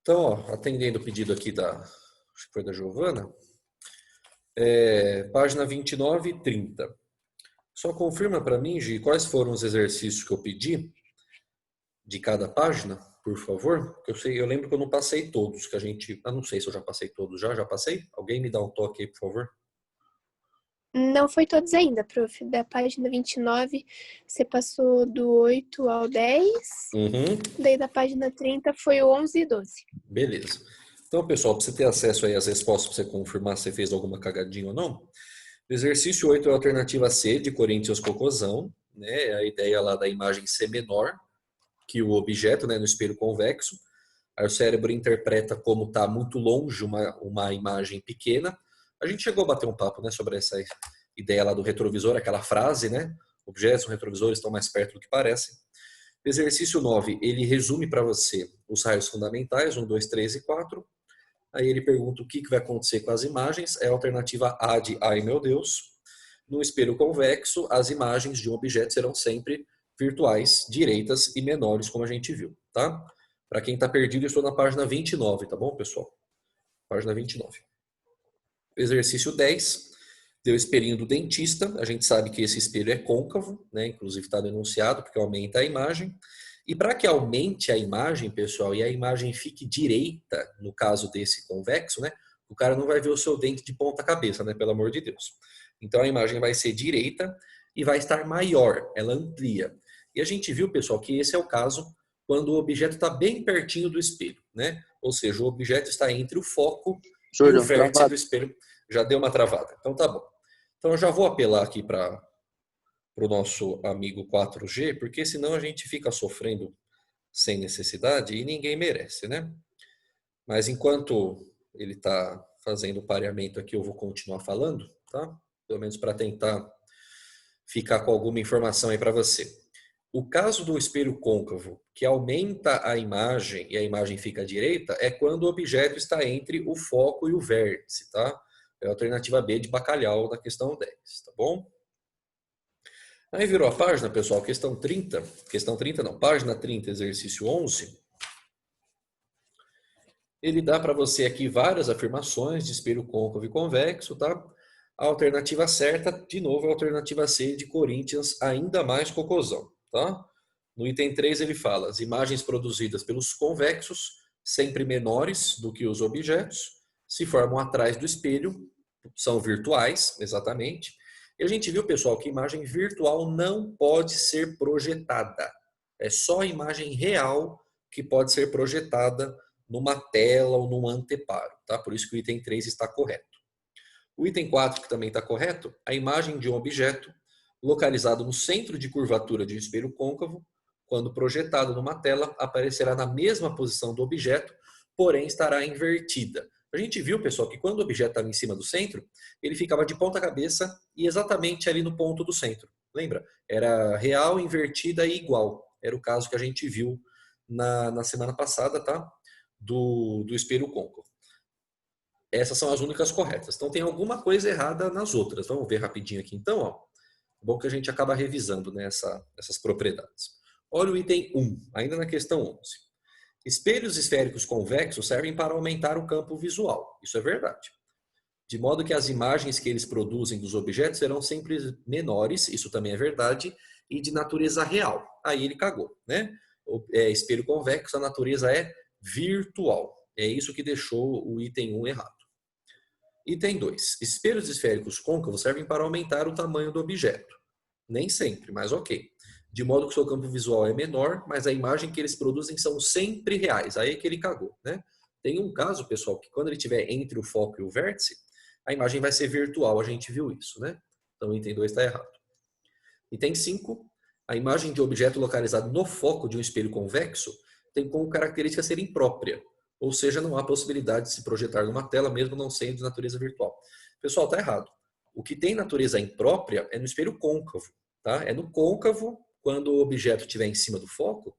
Então, ó, atendendo o pedido aqui acho que foi da Giovana, página 29 e 30. Só confirma para mim, Gi, quais foram os exercícios que eu pedi de cada página, por favor? Porque eu lembro que eu não passei todos, que a gente... não sei se eu já passei todos já passei? Alguém me dá um toque aí, por favor? Não foi todos ainda, prof. Da página 29, você passou do 8 ao 10. Uhum, Daí da página 30 foi o 11 e 12. beleza. Então, pessoal, para você ter acesso aí às respostas, para você confirmar se você fez alguma cagadinha ou não, o exercício 8 é a alternativa C, de Corinthians Cocôzão, né? É a ideia lá da imagem ser menor que o objeto, né, no espelho convexo. Aí o cérebro interpreta como está muito longe uma imagem pequena. A gente chegou a bater um papo, né, sobre essa ideia lá do retrovisor, aquela frase, né? Objetos no retrovisor estão mais perto do que parecem. Exercício 9, ele resume para você os raios fundamentais, 1, 2, 3 e 4. Aí ele pergunta o que vai acontecer com as imagens. É a alternativa A de ai meu Deus. No espelho convexo, as imagens de um objeto serão sempre virtuais, direitas e menores, como a gente viu, tá? Para quem está perdido, eu estou na página 29, tá bom, pessoal? Página 29. Exercício 10, deu o espelhinho do dentista. A gente sabe que esse espelho é côncavo, né? Inclusive está denunciado, porque aumenta a imagem. E para que aumente a imagem, pessoal, e a imagem fique direita, no caso desse convexo, né? O cara não vai ver o seu dente de ponta cabeça, né? Pelo amor de Deus. Então a imagem vai ser direita e vai estar maior, ela amplia. E a gente viu, pessoal, que esse é o caso quando o objeto está bem pertinho do espelho, né? Ou seja, o objeto está entre o foco e o Júlio, vértice do travado. espelho. Já deu uma travada. Então tá bom. Então eu já vou apelar aqui para o nosso amigo 4G, porque senão a gente fica sofrendo sem necessidade e ninguém merece, né? Mas enquanto ele está fazendo o pareamento aqui, eu vou continuar falando, tá? Pelo menos para tentar ficar com alguma informação aí para você. O caso do espelho côncavo, que aumenta a imagem e a imagem fica à direita, é quando o objeto está entre o foco e o vértice, tá? É a alternativa B de Bacalhau da questão 10, tá bom? Aí virou a página, pessoal, questão 30 não, página 30, exercício 11. Ele dá para você aqui várias afirmações de espelho côncavo e convexo, tá? A alternativa certa, de novo, é a alternativa C de Corinthians, ainda mais cocôzão, tá? No item 3 ele fala, as imagens produzidas pelos convexos, sempre menores do que os objetos, se formam atrás do espelho, são virtuais, exatamente. E a gente viu, pessoal, que imagem virtual não pode ser projetada. É só a imagem real que pode ser projetada numa tela ou num anteparo, tá? Por isso que o item 3 está correto. O item 4, que também está correto, a imagem de um objeto localizado no centro de curvatura de um espelho côncavo, quando projetado numa tela, aparecerá na mesma posição do objeto, porém estará invertida. A gente viu, pessoal, que quando o objeto estava em cima do centro, ele ficava de ponta cabeça e exatamente ali no ponto do centro. Lembra? Era real, invertida e igual. Era o caso que a gente viu na semana passada, tá? Do espelho côncavo. Essas são as únicas corretas. Então tem alguma coisa errada nas outras. Vamos ver rapidinho aqui então, ó. Bom que a gente acaba revisando, né, essas propriedades. Olha o item 1, ainda na questão 11. Espelhos esféricos convexos servem para aumentar o campo visual. Isso é verdade. De modo que as imagens que eles produzem dos objetos serão sempre menores, isso também é verdade, e de natureza real. Aí ele cagou, né? Espelho convexo, a natureza é virtual. É isso que deixou o item 1 errado. Item 2. Espelhos esféricos côncavos servem para aumentar o tamanho do objeto. Nem sempre, mas ok. De modo que o seu campo visual é menor, mas a imagem que eles produzem são sempre reais. Aí é que ele cagou, né? Tem um caso, pessoal, que quando ele estiver entre o foco e o vértice, a imagem vai ser virtual. A gente viu isso, né? Então o item 2 está errado. Item 5. A imagem de objeto localizado no foco de um espelho convexo tem como característica ser imprópria. Ou seja, não há possibilidade de se projetar numa tela, mesmo não sendo de natureza virtual. Pessoal, está errado. O que tem natureza imprópria é no espelho côncavo. Tá? É no côncavo, quando o objeto estiver em cima do foco,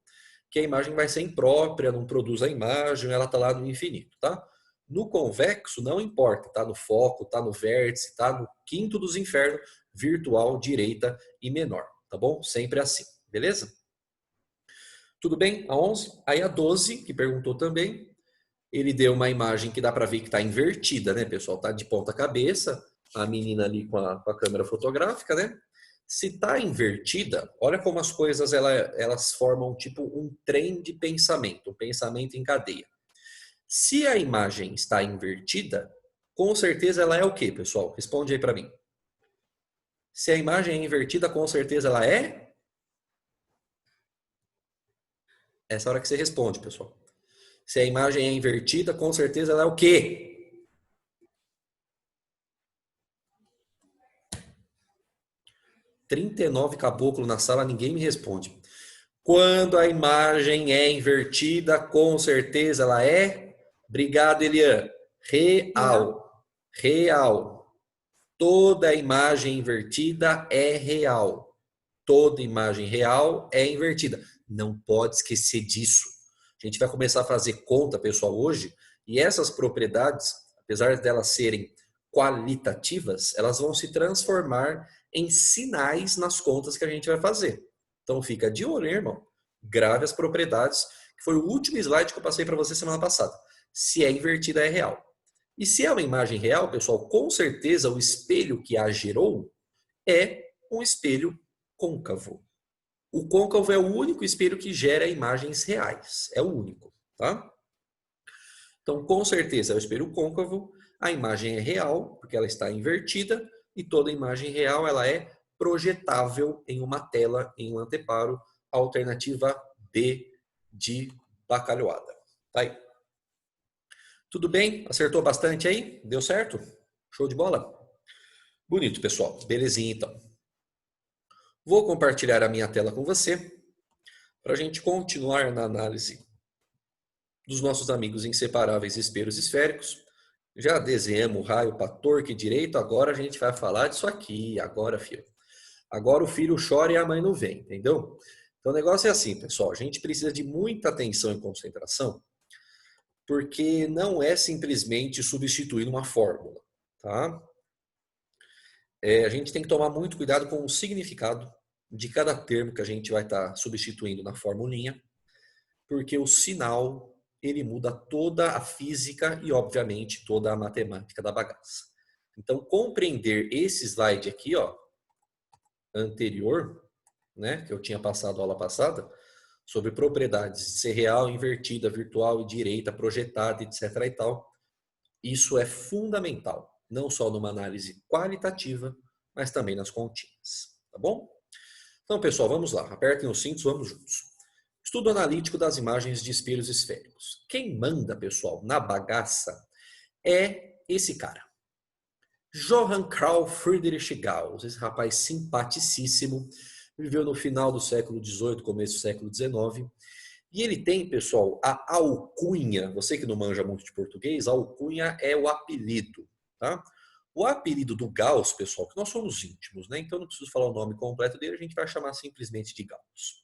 que a imagem vai ser imprópria, não produz a imagem, ela está lá no infinito. Tá? No convexo, não importa. Está no foco, está no vértice, está no quinto dos infernos, virtual, direita e menor. Tá bom? Sempre assim. Beleza? Tudo bem? A 11. Aí a 12, que perguntou também. Ele deu uma imagem que dá para ver que está invertida, né, pessoal? Tá de ponta cabeça, a menina ali com a câmera fotográfica, né? Se está invertida, olha como as coisas elas formam tipo um trem de pensamento, um pensamento em cadeia. Se a imagem está invertida, com certeza ela é o quê, pessoal? Responde aí para mim. Se a imagem é invertida, com certeza ela é? Essa hora que você responde, pessoal. Se a imagem é invertida, com certeza ela é o quê? "39 caboclo na sala, ninguém me responde. Quando a imagem é invertida, com certeza ela é? Obrigado, Elian. Real. Real. Real. Toda imagem invertida é real. Toda imagem real é invertida. Não pode esquecer disso. A gente vai começar a fazer conta, pessoal, hoje, e essas propriedades, apesar delas serem qualitativas, elas vão se transformar em sinais nas contas que a gente vai fazer. Então fica de olho, hein, irmão. Grave as propriedades, que foi o último slide que eu passei para você semana passada. Se é invertida, é real. E se é uma imagem real, pessoal, com certeza o espelho que a gerou é um espelho côncavo. O côncavo é o único espelho que gera imagens reais. É o único, tá? Então, com certeza, é o espelho côncavo. A imagem é real, porque ela está invertida, e toda imagem real ela é projetável em uma tela, em um anteparo. Alternativa B de bacalhoada. Tá aí. Tudo bem? Acertou bastante aí? Deu certo? Show de bola? Bonito, pessoal. Belezinha, então. Vou compartilhar a minha tela com você para a gente continuar na análise dos nossos amigos inseparáveis espelhos esféricos. Já desenhamos o raio para torque direito, agora a gente vai falar disso aqui. Agora, filho. Agora o filho chora e a mãe não vem, entendeu? Então o negócio é assim, pessoal. A gente precisa de muita atenção e concentração, porque não é simplesmente substituir uma fórmula, tá? A gente tem que tomar muito cuidado com o significado de cada termo que a gente vai estar substituindo na formulinha, porque o sinal ele muda toda a física e, obviamente, toda a matemática da bagaça. Então, compreender esse slide aqui, ó, anterior, né, que eu tinha passado a aula passada, sobre propriedades de ser real, invertida, virtual e direita, projetada, etc. e tal, isso é fundamental, não só numa análise qualitativa, mas também nas continhas, tá bom? Então, pessoal, vamos lá. Apertem os cintos, vamos juntos. Estudo analítico das imagens de espelhos esféricos. Quem manda, pessoal, na bagaça é esse cara. Johann Carl Friedrich Gauss, esse rapaz simpaticíssimo, viveu no final do século XVIII, começo do século XIX, e ele tem, pessoal, a alcunha, você que não manja muito de português, a alcunha é o apelido, tá? O apelido do Gauss, pessoal, que nós somos íntimos, né? Então não preciso falar o nome completo dele, a gente vai chamar simplesmente de Gauss.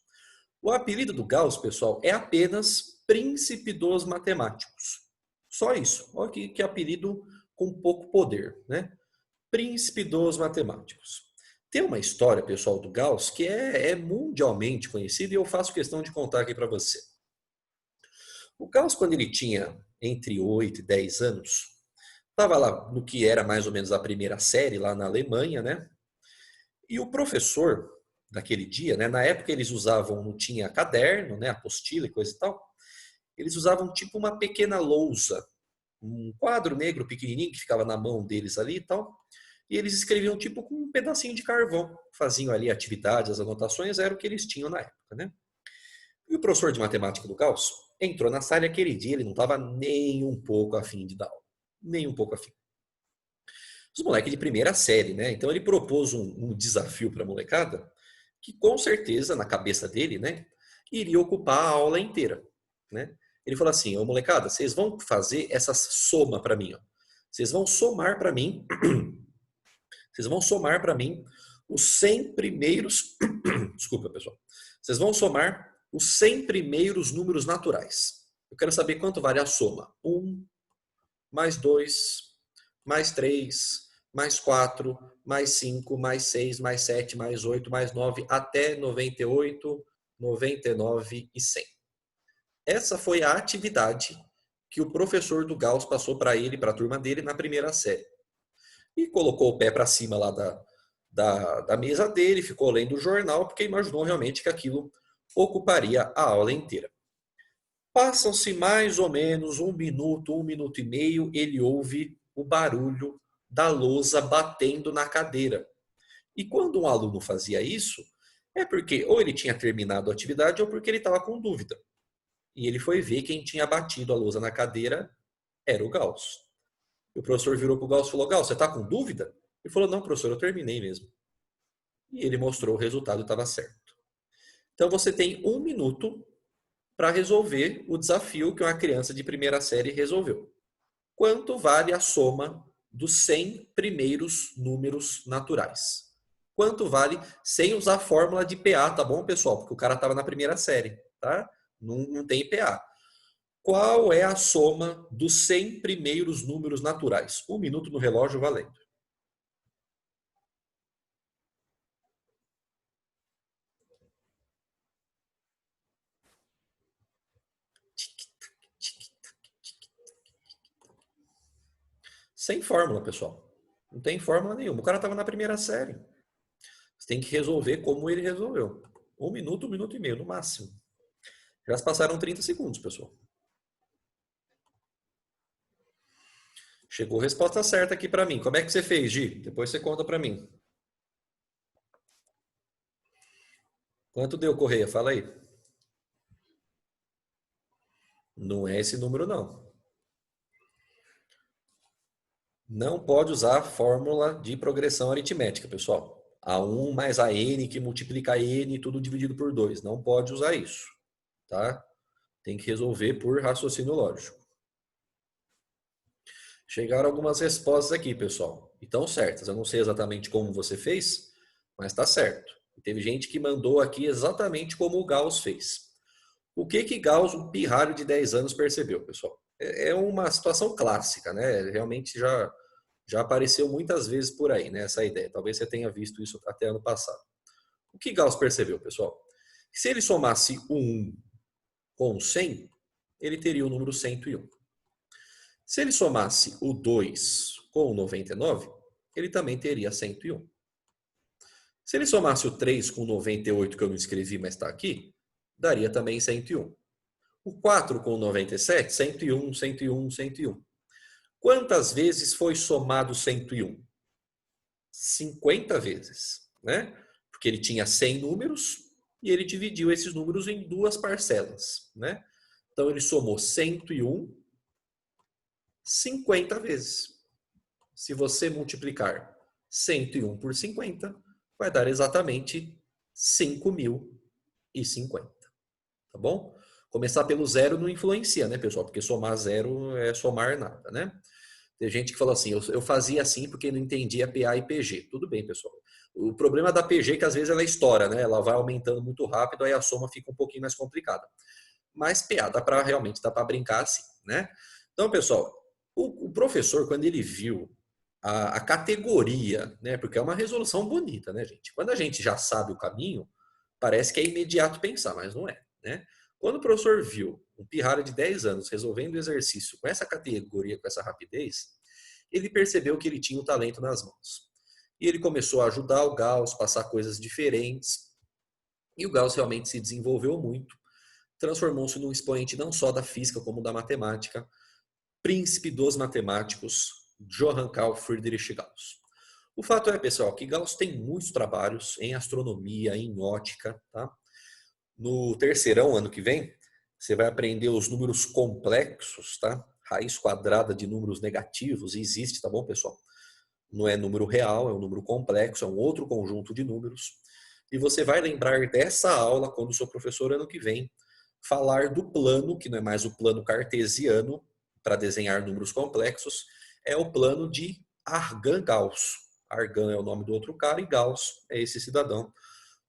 O apelido do Gauss, pessoal, é apenas Príncipe dos Matemáticos. Só isso. Olha que apelido com pouco poder, né? Príncipe dos Matemáticos. Tem uma história, pessoal, do Gauss que é mundialmente conhecida e eu faço questão de contar aqui para você. O Gauss, quando ele tinha entre 8 e 10 anos, estava lá no que era mais ou menos a primeira série, lá na Alemanha, né? E o professor daquele dia, né? Na época eles usavam, não tinha caderno, né? Apostila e coisa e tal. Eles usavam tipo uma pequena lousa, um quadro negro pequenininho que ficava na mão deles ali e tal. E eles escreviam tipo com um pedacinho de carvão. Faziam ali atividades, as anotações, era o que eles tinham na época, né? E o professor de matemática do Gauss entrou na sala aquele dia, ele não estava nem um pouco afim de dar aula. Nem um pouco afim. Os moleques de primeira série, né? Então ele propôs um desafio para a molecada que com certeza, na cabeça dele, né, iria ocupar a aula inteira, né? Ele falou assim, ô molecada, vocês vão fazer essa soma para mim, ó. Vocês vão somar para mim, vocês vão somar para mim os 100 primeiros, desculpa, pessoal. Vocês vão somar os 100 primeiros números naturais. Eu quero saber quanto vale a soma. 1, mais 2, mais 3, mais 4, mais 5, mais 6, mais 7, mais 8, mais 9, até 98, 99 e 100. Essa foi a atividade que o professor do Gauss passou para ele, para a turma dele, na primeira série. E colocou o pé para cima lá da mesa dele, ficou lendo o jornal, porque imaginou realmente que aquilo ocuparia a aula inteira. Passam-se mais ou menos 1 minuto e meio, ele ouve o barulho da lousa batendo na cadeira. E quando um aluno fazia isso, é porque ou ele tinha terminado a atividade ou porque ele estava com dúvida. E ele foi ver quem tinha batido a lousa na cadeira era o Gauss. E o professor virou para o Gauss e falou: Gauss, você está com dúvida? Ele falou: não, professor, eu terminei mesmo. E ele mostrou o resultado e estava certo. Então você tem 1 minuto para resolver o desafio que uma criança de primeira série resolveu. Quanto vale a soma dos 100 primeiros números naturais? Quanto vale sem usar a fórmula de PA, tá bom, pessoal? Porque o cara estava na primeira série, tá? Não tem PA. Qual é a soma dos 100 primeiros números naturais? 1 minuto no relógio valendo. Sem fórmula, pessoal. Não tem fórmula nenhuma. O cara estava na primeira série. Você tem que resolver como ele resolveu. 1 minuto e meio, no máximo. Já se passaram 30 segundos, pessoal. Chegou a resposta certa aqui para mim. Como é que você fez, Gi? Depois você conta para mim. Quanto deu, Correia? Fala aí. Não é esse número, não. Não pode usar a fórmula de progressão aritmética, pessoal. A1 mais a n que multiplica n, tudo dividido por 2. Não pode usar isso, tá? Tem que resolver por raciocínio lógico. Chegaram algumas respostas aqui, pessoal. E estão certas. Eu não sei exatamente como você fez, mas está certo. E teve gente que mandou aqui exatamente como o Gauss fez. O que Gauss, um pirralho de 10 anos, percebeu, pessoal? É uma situação clássica, né? Realmente já apareceu muitas vezes por aí, né? Essa ideia. Talvez você tenha visto isso até ano passado. O que Gauss percebeu, pessoal? Se ele somasse o 1 com o 100, ele teria o número 101. Se ele somasse o 2 com o 99, ele também teria 101. Se ele somasse o 3 com o 98, que eu não escrevi, mas está aqui, daria também 101. O 4 com o 97, 101, 101, 101. Quantas vezes foi somado 101? 50 vezes, né? Porque ele tinha 100 números e ele dividiu esses números em duas parcelas, né? Então ele somou 101 50 vezes. Se você multiplicar 101 por 50, vai dar exatamente 5.050. Tá bom? Começar pelo zero não influencia, né, pessoal? Porque somar zero é somar nada, né? Tem gente que fala assim, eu fazia assim porque não entendia PA e PG. Tudo bem, pessoal. O problema da PG é que às vezes ela estoura, né? Ela vai aumentando muito rápido, aí a soma fica um pouquinho mais complicada. Mas PA dá para brincar assim, né? Então, pessoal, o professor, quando ele viu a categoria, né? Porque é uma resolução bonita, né, gente? Quando a gente já sabe o caminho, parece que é imediato pensar, mas não é, né? Quando o professor viu um pirralho de 10 anos resolvendo o exercício com essa categoria, com essa rapidez, ele percebeu que ele tinha o talento nas mãos. E ele começou a ajudar o Gauss, passar coisas diferentes. E o Gauss realmente se desenvolveu muito, transformou-se num expoente não só da física, como da matemática, príncipe dos matemáticos, Johann Carl Friedrich Gauss. O fato é, pessoal, que Gauss tem muitos trabalhos em astronomia, em ótica, tá? No terceirão, ano que vem, você vai aprender os números complexos, tá? Raiz quadrada de números negativos, existe, tá bom, pessoal? Não é número real, é um número complexo, é um outro conjunto de números. E você vai lembrar dessa aula quando o seu professor, ano que vem, falar do plano, que não é mais o plano cartesiano, para desenhar números complexos, é o plano de Argand-Gauss. Argand é o nome do outro cara e Gauss é esse cidadão.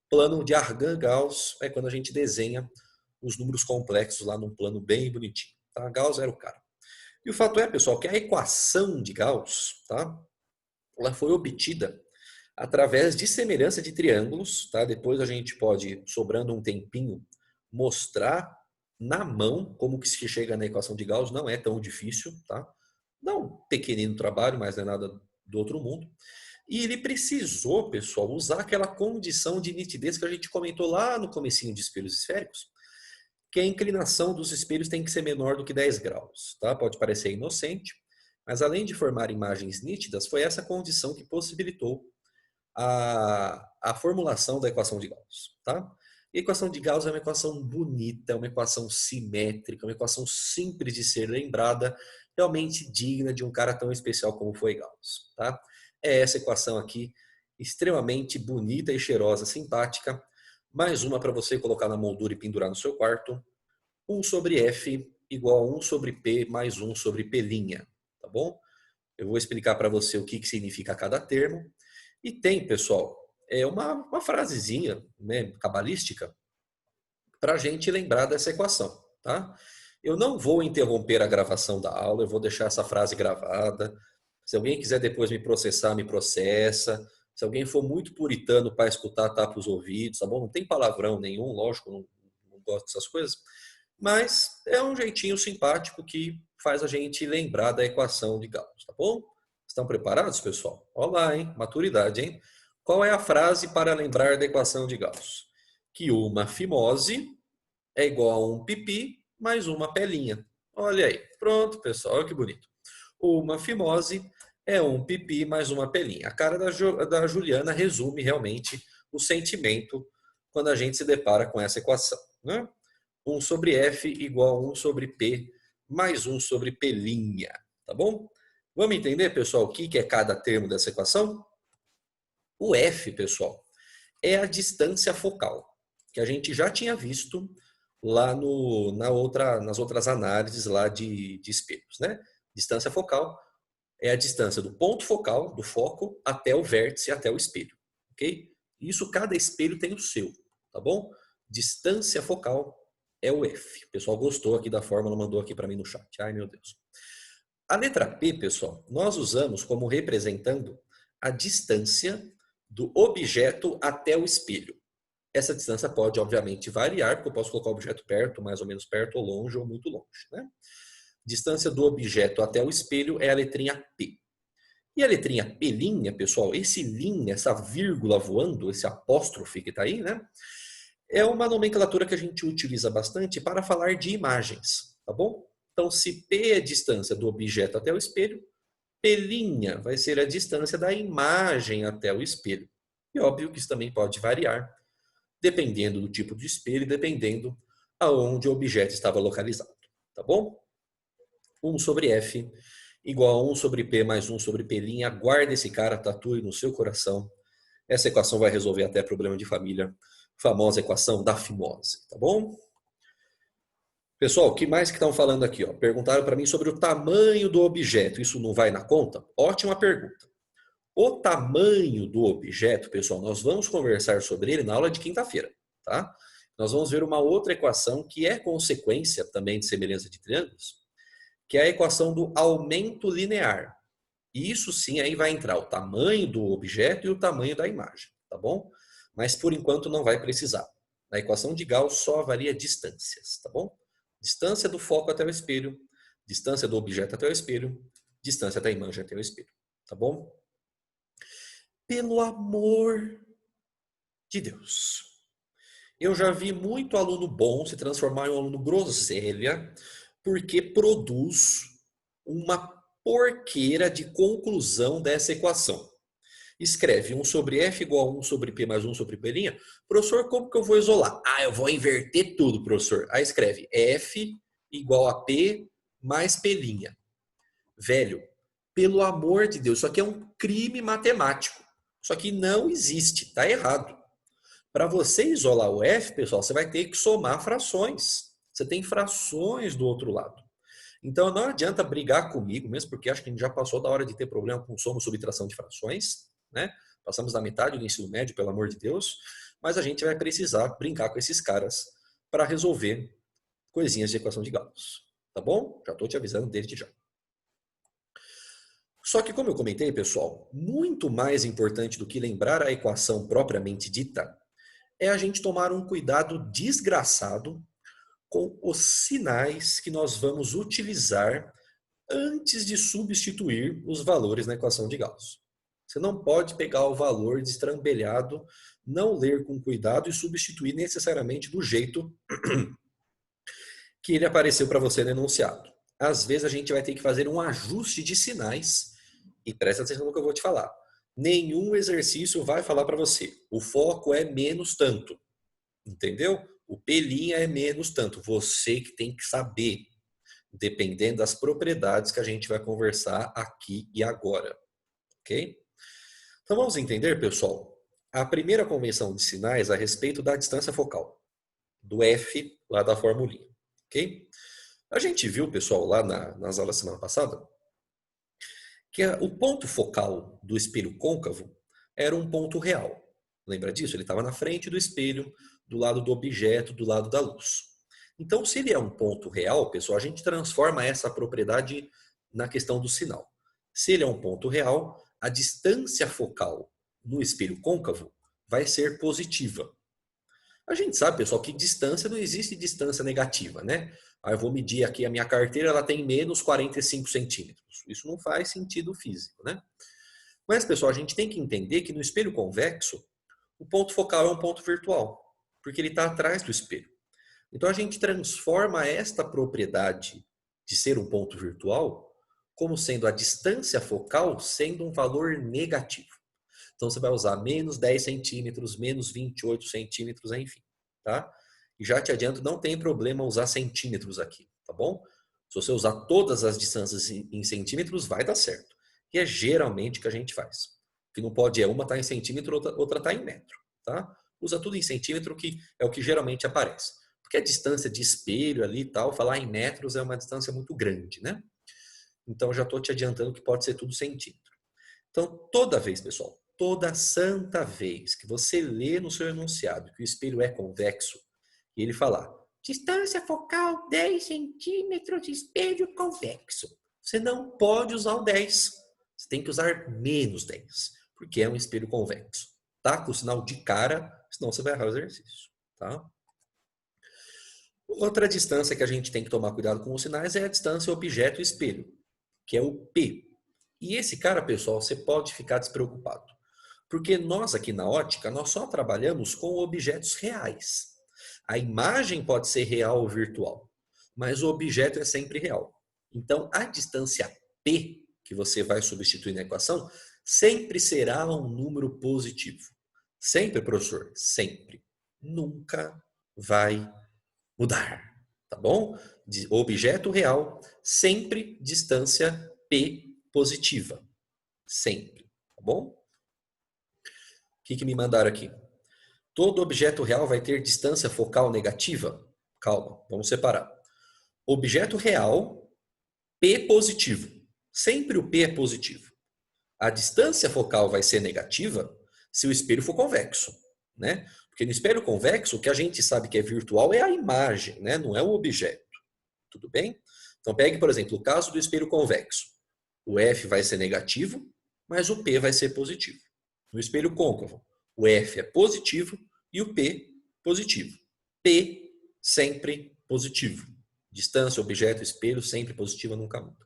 Plano de Argand-Gauss é quando a gente desenha os números complexos lá num plano bem bonitinho. Tá? Gauss era o cara. E o fato é, pessoal, que a equação de Gauss, tá? Ela foi obtida através de semelhança de triângulos, tá? Depois a gente pode, sobrando um tempinho, mostrar na mão, como que se chega na equação de Gauss, não é tão difícil, tá? Dá um pequenino trabalho, mas não é nada do outro mundo. E ele precisou, pessoal, usar aquela condição de nitidez que a gente comentou lá no comecinho de espelhos esféricos, que a inclinação dos espelhos tem que ser menor do que 10 graus, tá? Pode parecer inocente, mas além de formar imagens nítidas, foi essa condição que possibilitou a formulação da equação de Gauss, tá? A equação de Gauss é uma equação bonita, uma equação simétrica, uma equação simples de ser lembrada, realmente digna de um cara tão especial como foi Gauss, tá? É essa equação aqui, extremamente bonita e cheirosa, simpática. Mais uma para você colocar na moldura e pendurar no seu quarto. 1 sobre F igual a 1 sobre P mais 1 sobre P', tá bom? Eu vou explicar para você o que significa cada termo. E tem, pessoal, uma frasezinha, né, cabalística para a gente lembrar dessa equação, tá? Eu não vou interromper a gravação da aula, eu vou deixar essa frase gravada. Se alguém quiser depois me processar, me processa. Se alguém for muito puritano para escutar, tapa os ouvidos, tá bom? Não tem palavrão nenhum, lógico, não gosto dessas coisas. Mas é um jeitinho simpático que faz a gente lembrar da equação de Gauss, tá bom? Estão preparados, pessoal? Olha lá, hein? Maturidade, hein? Qual é a frase para lembrar da equação de Gauss? Que uma fimose é igual a um pipi mais uma pelinha. Olha aí. Pronto, pessoal. Olha que bonito. Uma fimose é um pipi mais uma pelinha. A cara da Juliana resume realmente o sentimento quando a gente se depara com essa equação, né? 1 sobre F igual a 1 sobre P mais 1 sobre P', tá bom? Vamos entender, pessoal, o que é cada termo dessa equação? O F, pessoal, é a distância focal, que a gente já tinha visto lá nas outras análises lá de espelhos, né? Distância focal é a distância do ponto focal, do foco, até o vértice, até o espelho, ok? Isso cada espelho tem o seu, tá bom? Distância focal é o F. O pessoal gostou aqui da fórmula, mandou aqui para mim no chat. Ai, meu Deus. A letra P, pessoal, nós usamos como representando a distância do objeto até o espelho. Essa distância pode, obviamente, variar, porque eu posso colocar o objeto perto, mais ou menos perto, ou longe, ou muito longe, né? Distância do objeto até o espelho é a letrinha P. E a letrinha P', pessoal, esse linha, essa vírgula voando, esse apóstrofe que está aí, né? É uma nomenclatura que a gente utiliza bastante para falar de imagens, tá bom? Então, se P é a distância do objeto até o espelho, P' vai ser a distância da imagem até o espelho. E óbvio que isso também pode variar, dependendo do tipo de espelho e dependendo aonde o objeto estava localizado, tá bom? 1 sobre F igual a 1 sobre P mais 1 sobre P'. Guarda esse cara, tatue no seu coração. Essa equação vai resolver até problema de família. Famosa equação da fimose, tá bom? Pessoal, o que mais que estão falando aqui? Ó? Perguntaram para mim sobre o tamanho do objeto. Isso não vai na conta? Ótima pergunta. O tamanho do objeto, pessoal, nós vamos conversar sobre ele na aula de quinta-feira, tá? Nós vamos ver uma outra equação que é consequência também de semelhança de triângulos, que é a equação do aumento linear. E isso sim, aí vai entrar o tamanho do objeto e o tamanho da imagem, tá bom? Mas por enquanto não vai precisar. Na equação de Gauss só varia distâncias, tá bom? Distância do foco até o espelho, distância do objeto até o espelho, distância da imagem até o espelho, tá bom? Pelo amor de Deus. Eu já vi muito aluno bom se transformar em um aluno groselha porque produz uma porqueira de conclusão dessa equação. Escreve 1 sobre F igual a 1 sobre P mais 1 sobre P'. Professor, como que eu vou isolar? Ah, eu vou inverter tudo, professor. Aí escreve F igual a P mais P'. Velho, pelo amor de Deus, isso aqui é um crime matemático. Isso aqui não existe, está errado. Para você isolar o F, pessoal, você vai ter que somar frações. Você tem frações do outro lado. Então não adianta brigar comigo, mesmo porque acho que a gente já passou da hora de ter problema com soma e subtração de frações, né? Passamos da metade do ensino médio, pelo amor de Deus, mas a gente vai precisar brincar com esses caras para resolver coisinhas de equação de Gauss, tá bom? Já estou te avisando desde já. Só que como eu comentei, pessoal, muito mais importante do que lembrar a equação propriamente dita é a gente tomar um cuidado desgraçado com os sinais que nós vamos utilizar antes de substituir os valores na equação de Gauss. Você não pode pegar o valor destrambelhado, não ler com cuidado e substituir necessariamente do jeito que ele apareceu para você no enunciado. Às vezes a gente vai ter que fazer um ajuste de sinais e presta atenção no que eu vou te falar. Nenhum exercício vai falar para você. O foco é menos tanto. Entendeu? O P' é menos tanto. Você que tem que saber, dependendo das propriedades que a gente vai conversar aqui e agora. Ok? Então vamos entender, pessoal, a primeira convenção de sinais a respeito da distância focal, do F lá da formulinha. Ok? A gente viu, pessoal, lá nas aulas da semana passada, que o ponto focal do espelho côncavo era um ponto real. Lembra disso? Ele estava na frente do espelho, do lado do objeto, do lado da luz. Então, se ele é um ponto real, pessoal, a gente transforma essa propriedade na questão do sinal. Se ele é um ponto real, a distância focal no espelho côncavo vai ser positiva. A gente sabe, pessoal, que distância não existe distância negativa, né? Aí eu vou medir aqui a minha carteira, ela tem menos 45 centímetros. Isso não faz sentido físico, né? Mas, pessoal, a gente tem que entender que no espelho convexo, o ponto focal é um ponto virtual, porque ele está atrás do espelho. Então, a gente transforma esta propriedade de ser um ponto virtual como sendo a distância focal sendo um valor negativo. Então, você vai usar menos 10 centímetros, menos 28 centímetros, enfim, tá? E já te adianto, não tem problema usar centímetros aqui, tá bom? Se você usar todas as distâncias em centímetros, vai dar certo. E é geralmente o que a gente faz. O que não pode é uma tá em centímetro, outra tá em metro, tá? Usa tudo em centímetro, que é o que geralmente aparece. Porque a distância de espelho ali e tal, falar em metros é uma distância muito grande, né? Então, já estou te adiantando que pode ser tudo centímetro. Então, toda vez, pessoal, toda santa vez que você lê no seu enunciado que o espelho é convexo, e ele falar distância focal 10 centímetros, espelho convexo, você não pode usar o 10. Você tem que usar menos 10, porque é um espelho convexo. Tá? Com o sinal de cara, senão você vai errar o exercício. Tá? Outra distância que a gente tem que tomar cuidado com os sinais é a distância objeto-espelho, que é o P. E esse cara, pessoal, você pode ficar despreocupado. Porque nós aqui na ótica, nós só trabalhamos com objetos reais. A imagem pode ser real ou virtual, mas o objeto é sempre real. Então, a distância P, que você vai substituir na equação, sempre será um número positivo. Sempre, professor, sempre. Nunca vai mudar, tá bom? De objeto real, sempre distância P positiva. Sempre, tá bom? O que me mandaram aqui? Todo objeto real vai ter distância focal negativa? Calma, vamos separar. Objeto real, P positivo. Sempre o P é positivo. A distância focal vai ser negativa se o espelho for convexo, né? Porque no espelho convexo, o que a gente sabe que é virtual é a imagem, né? Não é o objeto. Tudo bem? Então pegue, por exemplo, o caso do espelho convexo. O F vai ser negativo, mas o P vai ser positivo. No espelho côncavo, o F é positivo e o P positivo. P sempre positivo. Distância, objeto, espelho, sempre positiva, nunca muda.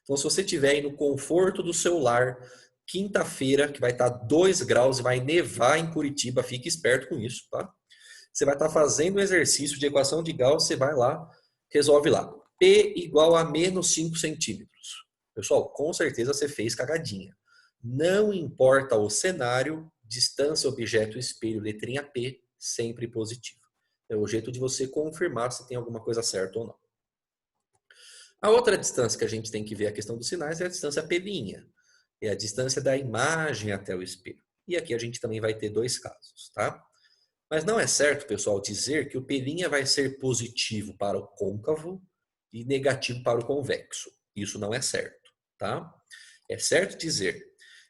Então, se você estiver aí no conforto do seu lar, quinta-feira, que vai estar 2 graus e vai nevar em Curitiba, fique esperto com isso, tá? Você vai estar fazendo um exercício de equação de Gauss, você vai lá, resolve lá. P igual a menos 5 centímetros. Pessoal, com certeza você fez cagadinha. Não importa o cenário, distância, objeto, espelho, letrinha P, sempre positivo. É o jeito de você confirmar se tem alguma coisa certa ou não. A outra distância que a gente tem que ver a questão dos sinais é a distância P'. É a distância da imagem até o espelho. E aqui a gente também vai ter 2 casos, tá? Mas não é certo, pessoal, dizer que o P' vai ser positivo para o côncavo e negativo para o convexo. Isso não é certo, tá? É certo dizer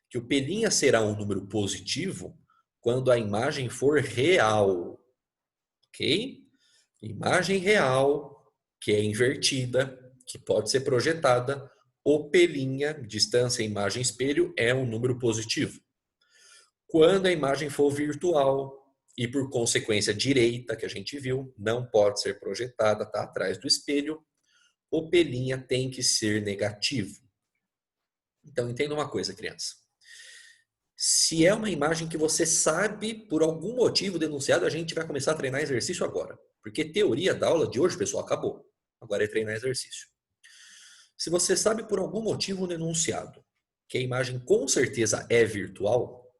que o P' será um número positivo quando a imagem for real, ok? Imagem real, que é invertida, que pode ser projetada, o P', distância imagem espelho, é um número positivo. Quando a imagem for virtual, e por consequência direita, que a gente viu, não pode ser projetada, está atrás do espelho, o P' tem que ser negativo. Então entenda uma coisa, criança. Se é uma imagem que você sabe por algum motivo denunciado, a gente vai começar a treinar exercício agora. Porque teoria da aula de hoje, pessoal, acabou. Agora é treinar exercício. Se você sabe por algum motivo denunciado que a imagem com certeza é virtual,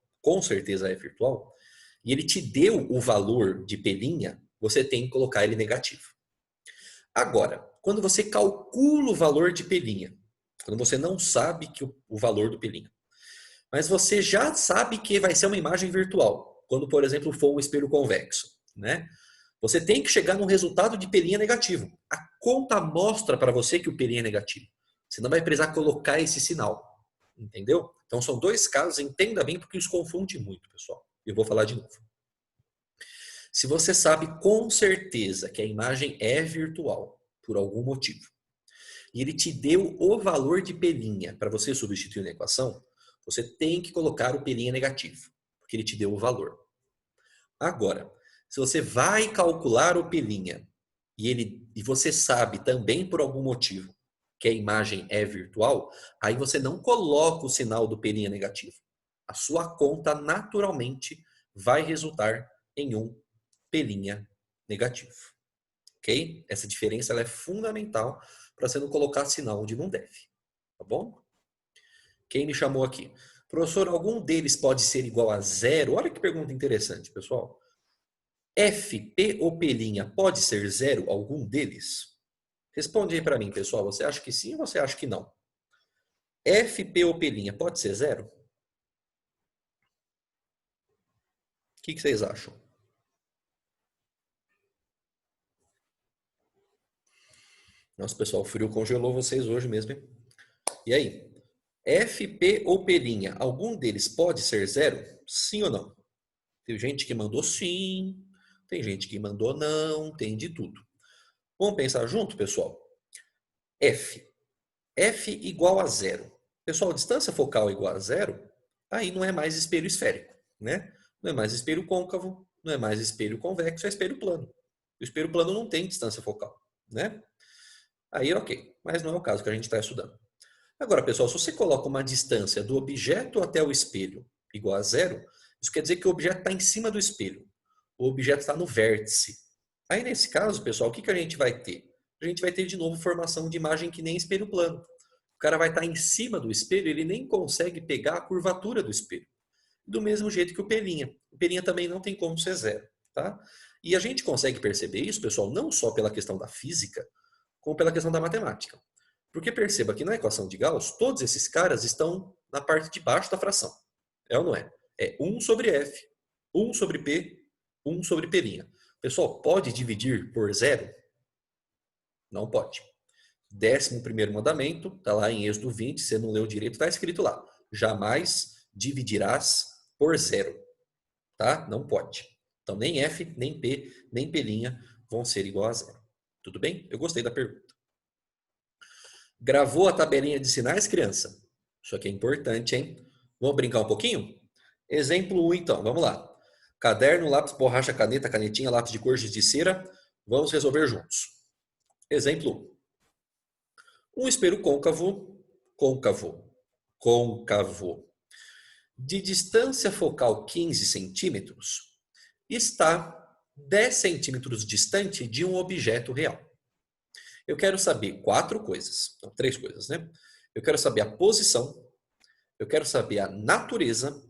e ele te deu o valor de P', você tem que colocar ele negativo. Agora, quando você calcula o valor de P', quando você não sabe que o valor do P', mas você já sabe que vai ser uma imagem virtual, quando, por exemplo, for um espelho convexo, né? Você tem que chegar num resultado de P' negativo. A conta mostra para você que o P' é negativo. Você não vai precisar colocar esse sinal, entendeu? Então são dois casos, entenda bem porque isso confunde muito, pessoal. Eu vou falar de novo. Se você sabe com certeza que a imagem é virtual, por algum motivo, e ele te deu o valor de P' para você substituir na equação, você tem que colocar o P' negativo, porque ele te deu o valor. Agora, se você vai calcular o P' e você sabe também por algum motivo que a imagem é virtual, aí você não coloca o sinal do P' negativo. A sua conta naturalmente vai resultar em um P' negativo. Ok? Essa diferença ela é fundamental para você não colocar sinal onde não deve. Tá bom? Quem me chamou aqui? Professor, algum deles pode ser igual a zero? Olha que pergunta interessante, pessoal. F, P ou P' pode ser zero algum deles? Responde aí para mim, pessoal. Você acha que sim ou você acha que não? F, P ou P' pode ser zero? O que vocês acham? Nossa, pessoal, o frio congelou vocês hoje mesmo, hein? E aí? F, P ou P', algum deles pode ser zero? Sim ou não? Tem gente que mandou sim, tem gente que mandou não, tem de tudo. Vamos pensar junto, pessoal? F. F igual a zero. Pessoal, distância focal igual a zero, aí não é mais espelho esférico, né? Não é mais espelho côncavo, não é mais espelho convexo, é espelho plano. O espelho plano não tem distância focal, né? Aí, ok. Mas não é o caso que a gente está estudando. Agora, pessoal, se você coloca uma distância do objeto até o espelho igual a zero, isso quer dizer que o objeto está em cima do espelho. O objeto está no vértice. Aí, nesse caso, pessoal, o que a gente vai ter? A gente vai ter, de novo, formação de imagem que nem espelho plano. O cara vai estar em cima do espelho, ele nem consegue pegar a curvatura do espelho. Do mesmo jeito que o P'. O P' também não tem como ser zero. Tá? E a gente consegue perceber isso, pessoal, não só pela questão da física, como pela questão da matemática. Porque perceba que na equação de Gauss, todos esses caras estão na parte de baixo da fração. É ou não é? É 1 sobre F, 1 sobre P, 1 sobre P'. Pessoal, pode dividir por zero? Não pode. 11º mandamento, está lá em Êxodo 20, você não leu direito, está escrito lá. Jamais dividirás por zero. Tá? Não pode. Então nem F, nem P, nem P' vão ser igual a zero. Tudo bem? Eu gostei da pergunta. Gravou a tabelinha de sinais, criança? Isso aqui é importante, hein? Vamos brincar um pouquinho? Exemplo 1, então. Vamos lá. Caderno, lápis, borracha, caneta, canetinha, lápis de cor, giz de cera. Vamos resolver juntos. Exemplo 1. Um espelho côncavo, côncavo, de distância focal 15 centímetros, está 10 centímetros distante de um objeto real. Eu quero saber 4 coisas, não, 3 coisas, né? Eu quero saber a posição, eu quero saber a natureza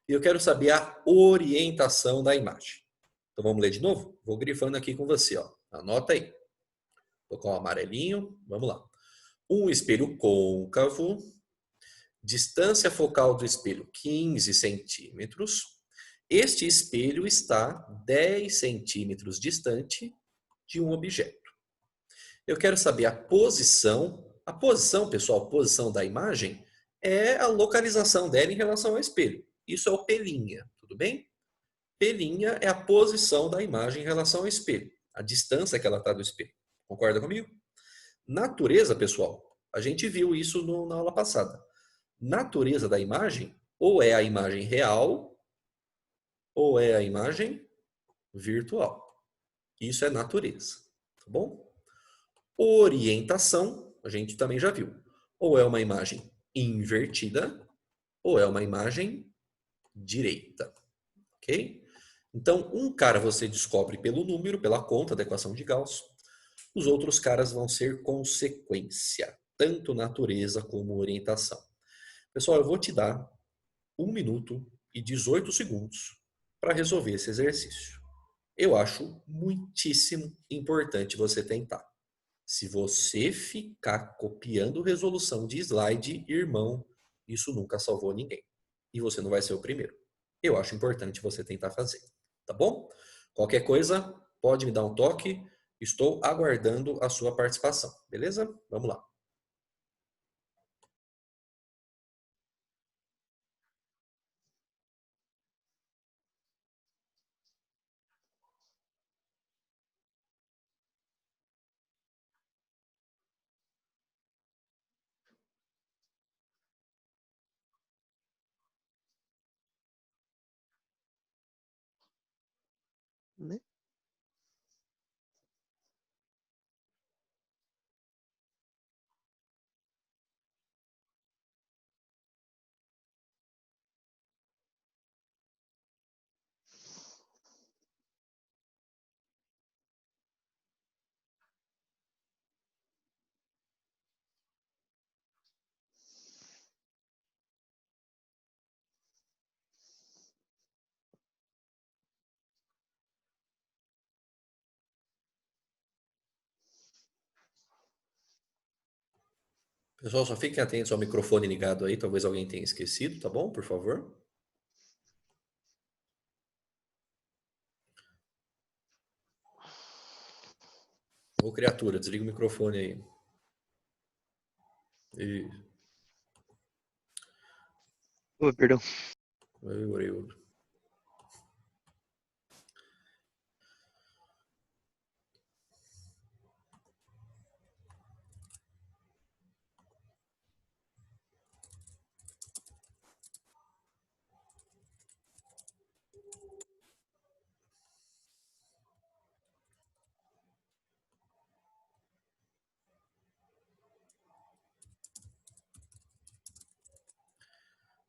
e eu quero saber a orientação da imagem. Então vamos ler de novo? Vou grifando aqui com você, ó. Anota aí. Vou colocar um amarelinho, vamos lá. Um espelho côncavo, distância focal do espelho 15 centímetros. Este espelho está 10 centímetros distante de um objeto. Eu quero saber a posição. A posição, pessoal, a posição da imagem é a localização dela em relação ao espelho. Isso é o P', tudo bem? P' é a posição da imagem em relação ao espelho, a distância que ela está do espelho. Concorda comigo? Natureza, pessoal, a gente viu isso na aula passada. Natureza da imagem ou é a imagem real ou é a imagem virtual. Isso é natureza, tá bom? Orientação, a gente também já viu. Ou é uma imagem invertida, ou é uma imagem direita, ok? Então, um cara você descobre pelo número, pela conta da equação de Gauss. Os outros caras vão ser consequência, tanto natureza como orientação. Pessoal, eu vou te dar 1 minuto e 18 segundos para resolver esse exercício. Eu acho muitíssimo importante você tentar. Se você ficar copiando resolução de slide, irmão, isso nunca salvou ninguém. E você não vai ser o primeiro. Eu acho importante você tentar fazer, tá bom? Qualquer coisa, pode me dar um toque. Estou aguardando a sua participação, beleza? Vamos lá. Né? Pessoal, só fiquem atentos ao microfone ligado aí, talvez alguém tenha esquecido, tá bom? Por favor. Ô, criatura, desliga o microfone aí. E... Oh, perdão. Eu.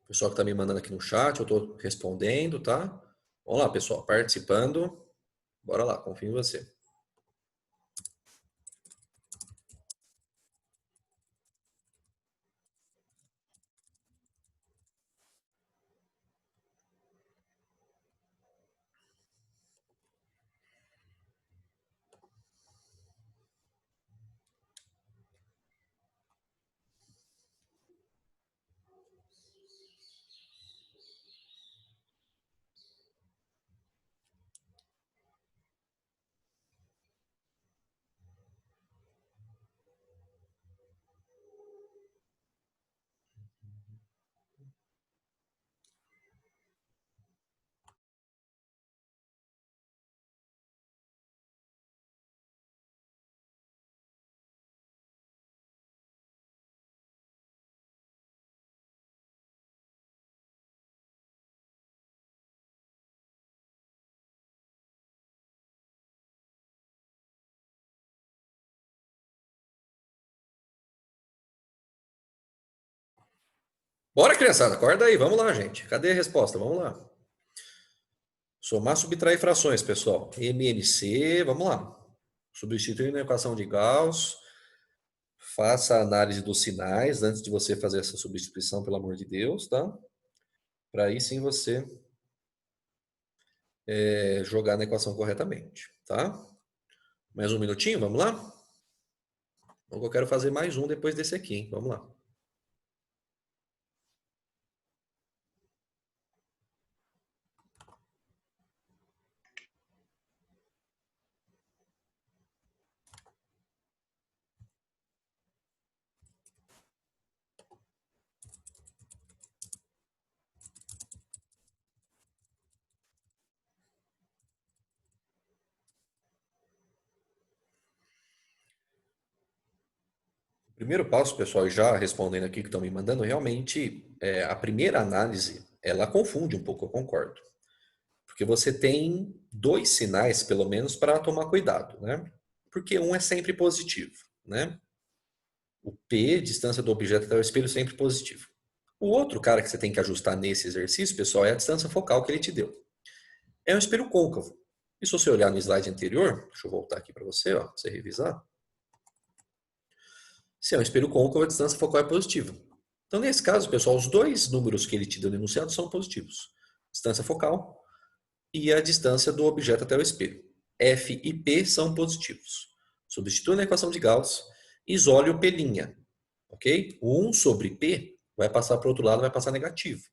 O pessoal que está me mandando aqui no chat, eu estou respondendo, tá? Vamos lá, pessoal, participando. Bora lá, confio em você. Bora, criançada, acorda aí, vamos lá, gente. Cadê a resposta? Vamos lá. Somar, subtrair frações, pessoal. MMC, vamos lá. Substituindo a equação de Gauss. Faça a análise dos sinais antes de você fazer essa substituição, pelo amor de Deus, tá? Para aí sim você jogar na equação corretamente, tá? Mais um minutinho, vamos lá? Então, eu quero fazer mais um depois desse aqui, hein? Vamos lá. O primeiro passo, pessoal, já respondendo aqui que estão me mandando, realmente, a primeira análise, ela confunde um pouco, eu concordo. Porque Porque você tem dois sinais, pelo menos, para tomar cuidado, né? Porque um é sempre positivo, né? O P, distância do objeto até o espelho, sempre positivo. O outro cara que você tem que ajustar nesse exercício, pessoal, é a distância focal que ele te deu. É um espelho côncavo. E se você olhar no slide anterior, deixa eu voltar aqui para você, ó, pra você revisar. Se é um espelho côncavo, a distância focal é positiva. Então, nesse caso, pessoal, os dois números que ele te deu no enunciado são positivos. Distância focal e a distância do objeto até o espelho. F e P são positivos. Substitua na equação de Gauss, isole o P', ok? O 1 sobre P vai passar para o outro lado, vai passar negativo.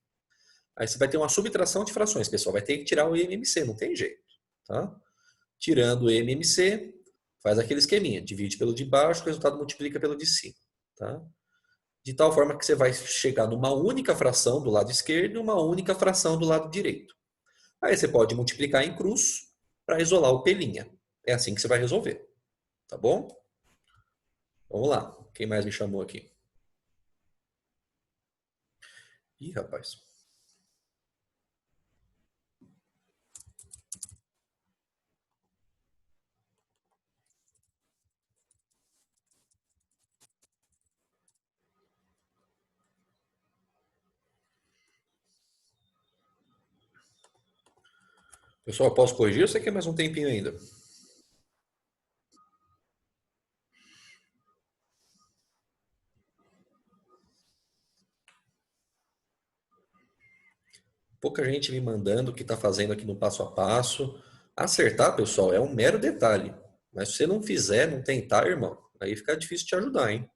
Aí você vai ter uma subtração de frações, pessoal. Vai ter que tirar o MMC, não tem jeito. Tá? Tirando o MMC, faz aquele esqueminha. Divide pelo de baixo, o resultado multiplica pelo de cima. Tá? De tal forma que você vai chegar numa única fração do lado esquerdo e uma única fração do lado direito. Aí você pode multiplicar em cruz para isolar o P'. É assim que você vai resolver. Tá bom? Vamos lá. Quem mais me chamou aqui? Ih, rapaz. Pessoal, posso corrigir ou você quer mais um tempinho ainda? Pouca gente me mandando o que está fazendo aqui no passo a passo. Acertar, pessoal, é um mero detalhe. Mas se você não fizer, não tentar, irmão, aí fica difícil te ajudar, hein?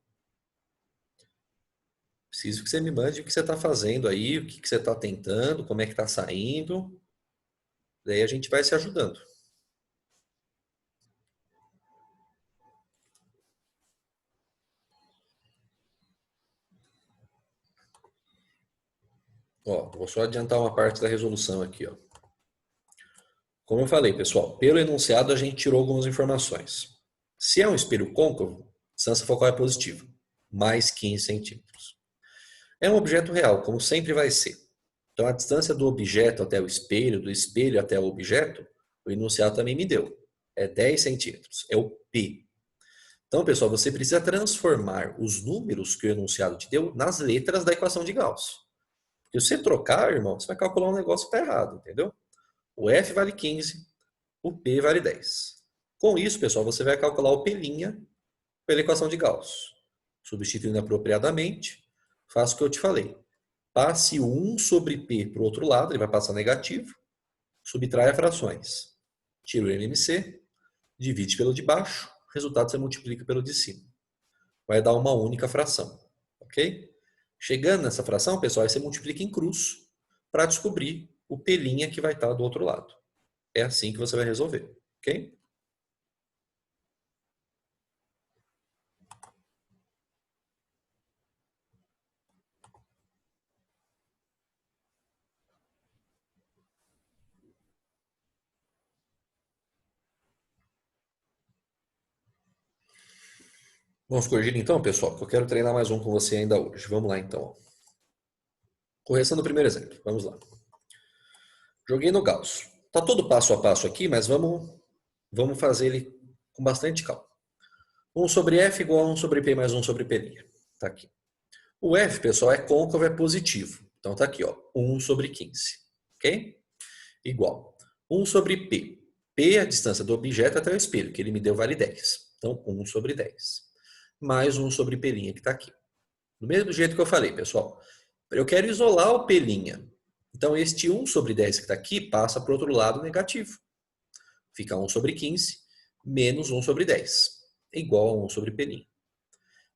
Preciso que você me mande o que você está fazendo aí, o que você está tentando, como é que está saindo. Daí a gente vai se ajudando. Ó, vou só adiantar uma parte da resolução aqui, ó. Como eu falei, pessoal, pelo enunciado a gente tirou algumas informações. Se é um espelho côncavo, distância focal é positiva, mais 15 centímetros. É um objeto real, como sempre vai ser. Então, a distância do objeto até o espelho, do espelho até o objeto, o enunciado também me deu. É 10 centímetros, é o P. Então, pessoal, você precisa transformar os números que o enunciado te deu nas letras da equação de Gauss. Porque se você trocar, irmão, você vai calcular um negócio que está errado, entendeu? O F vale 15, o P vale 10. Com isso, pessoal, você vai calcular o P' pela equação de Gauss. Substituindo apropriadamente, faça o que eu te falei. Passe o 1 sobre P para o outro lado, ele vai passar negativo. Subtrai frações. Tira o MMC, divide pelo de baixo, resultado você multiplica pelo de cima. Vai dar uma única fração, ok? Chegando nessa fração, pessoal, aí você multiplica em cruz para descobrir o P' que vai estar do outro lado. É assim que você vai resolver, ok? Vamos corrigir então, pessoal, que eu quero treinar mais um com você ainda hoje. Vamos lá então. Correção do primeiro exemplo. Vamos lá. Joguei no Gauss. Tá todo passo a passo aqui, mas vamos fazer ele com bastante calma. 1 sobre F igual a 1 sobre P mais 1 sobre P'. Tá aqui. O F, pessoal, é côncavo, é positivo. Então tá aqui, ó, 1 sobre 15. Ok? Igual. 1 sobre P. P é a distância do objeto até o espelho, que ele me deu vale 10. Então, 1 sobre 10. Mais 1 sobre P' que está aqui. Do mesmo jeito que eu falei, pessoal. Eu quero isolar o P'. Então, este 1 sobre 10 que está aqui passa para o outro lado negativo. Fica 1 sobre 15 menos 1 sobre 10. É igual a 1 sobre P'.